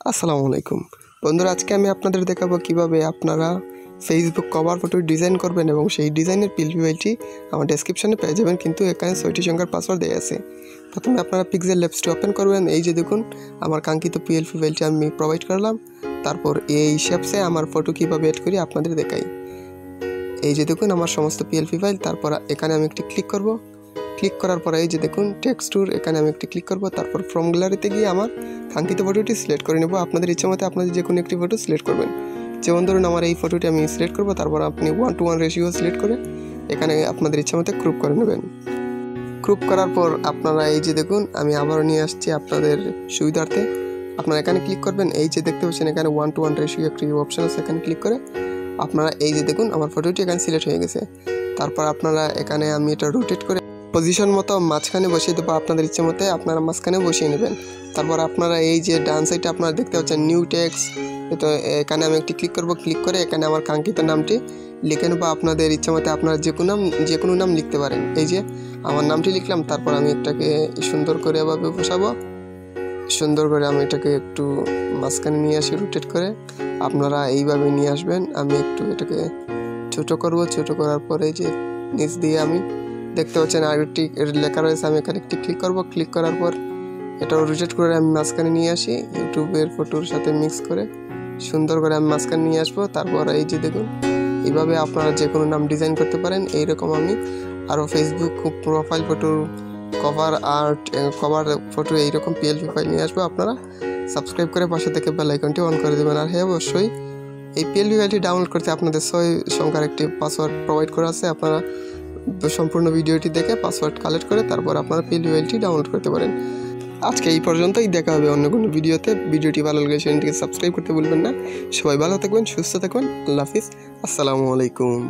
আসসালামু আলাইকুম বন্ধুরা, আজকে আমি আপনাদের দেখাবো কিভাবে আপনারা ফেসবুক কভার ফটো ডিজাইন করবেন এবং সেই ডিজাইনের পিএলপি ফাইলটি আমার ডেসক্রিপশনে পেয়ে যাবেন, কিন্তু এখানে 6টি সংখ্যার পাসওয়ার্ড দেওয়া আছে। প্রথমে আপনারা পিক্সেল ল্যাবসটি ওপেন করবেন। এই যে দেখুন আমার কাঙ্ক্ষিত পিএলপি ফাইলটি আমি প্রোভাইড করলাম। তারপর এই শেপসে আমার ফটো কীভাবে এড করি আপনাদের দেখাই। এই যে দেখুন আমার সমস্ত পিএলপি ফাইল। তারপর এখানে আমি একটি ক্লিক করব। ক্লিক করার পরে এই যে দেখুন টেক্সটুর, এখানে আমি একটি ক্লিক করব। তারপর ফ্রম গ্যালারিতে গিয়ে আমার কাঙ্ক্ষিত ফটোটি সিলেক্ট করে নেব। আপনাদের ইচ্ছা মতো আপনাদের যে কোনো একটি ফটো সিলেক্ট করবেন। যেমন ধরুন আমার এই ফটোটি আমি সিলেক্ট করব। তারপর আপনি 1:1 রেশিও সিলেক্ট করে এখানে আপনাদের ইচ্ছা মতো ক্রপ করে নেবেন। ক্রপ করার পর আপনারা এই যে দেখুন আমি আবারও নিয়ে আসছি আপনাদের সুবিধার্থে। আপনারা এখানে ক্লিক করবেন। এই যে দেখতে পাচ্ছেন এখানে 1:1 রেশিও একটি অপশান আছে, এখানে ক্লিক করে আপনারা এই যে দেখুন আমার ফটোটি এখানে সিলেক্ট হয়ে গেছে। তারপর আপনারা এখানে আমি এটা রোটেট করে পজিশন মতো মাঝখানে বসিয়ে দেবো। আপনাদের ইচ্ছে মতো আপনারা মাঝখানে বসিয়ে নেবেন। তারপর আপনারা এই যে ডান সাইডে আপনারা দেখতে পাচ্ছেন নিউ টেক্সট, তো এখানে আমি একটি ক্লিক করব। ক্লিক করে এখানে আমার কাঙ্ক্ষিত নামটি লিখে নেবো। আপনাদের ইচ্ছা মতো আপনারা যে কোনো নাম লিখতে পারেন। এই যে আমার নামটি লিখলাম। তারপর আমি এটাকে সুন্দর করে এভাবে বসাবো। সুন্দর করে আমি এটাকে একটু মাঝখানে নিয়ে আসি রোটেট করে। আপনারা এইভাবে নিয়ে আসবেন। আমি একটু এটাকে ছোট করব। ছোট করার পরে যে নিচ দিয়ে আমি দেখতে পাচ্ছেন আরেকটি লেখা রয়েছে, আমি এখানে একটি ক্লিক করব। ক্লিক করার পর এটাও রোটেট করে আমি মাঝখানে নিয়ে আসি, ইউটিউবের ফটোর সাথে মিক্স করে সুন্দর করে আমি মাঝখানে নিয়ে আসবো। তারপর এই যে দেখুন এইভাবে আপনারা যে কোনো নাম ডিজাইন করতে পারেন। এইরকম আমি আরও Facebook profile photo, cover art, cover photo এইরকম পিএলপি ফাইল নিয়ে আসবো। আপনারা সাবস্ক্রাইব করে পাশে থেকে বেল আইকনটি অন করে দেবেন। আর হ্যাঁ, অবশ্যই এই পিএলপি ফাইলটি ডাউনলোড করতে আপনাদের 6 সংখ্যার একটি পাসওয়ার্ড প্রোভাইড করা আছে। আপনারা সম্পূর্ণ ভিডিওটি দেখে পাসওয়ার্ড কালেক্ট করে তারপর আপনারা পিএলপি ফাইলটি ডাউনলোড করতে পারেন। আজকে এই পর্যন্তই, দেখা হবে অন্য কোনো ভিডিওতে। ভিডিওটি ভালো লাগলে চ্যানেলটিকে সাবস্ক্রাইব করতে ভুলবেন না। সবাই ভালো থাকবেন, সুস্থ থাকবেন। আল্লাহ হাফিজ, আসসালামু আলাইকুম।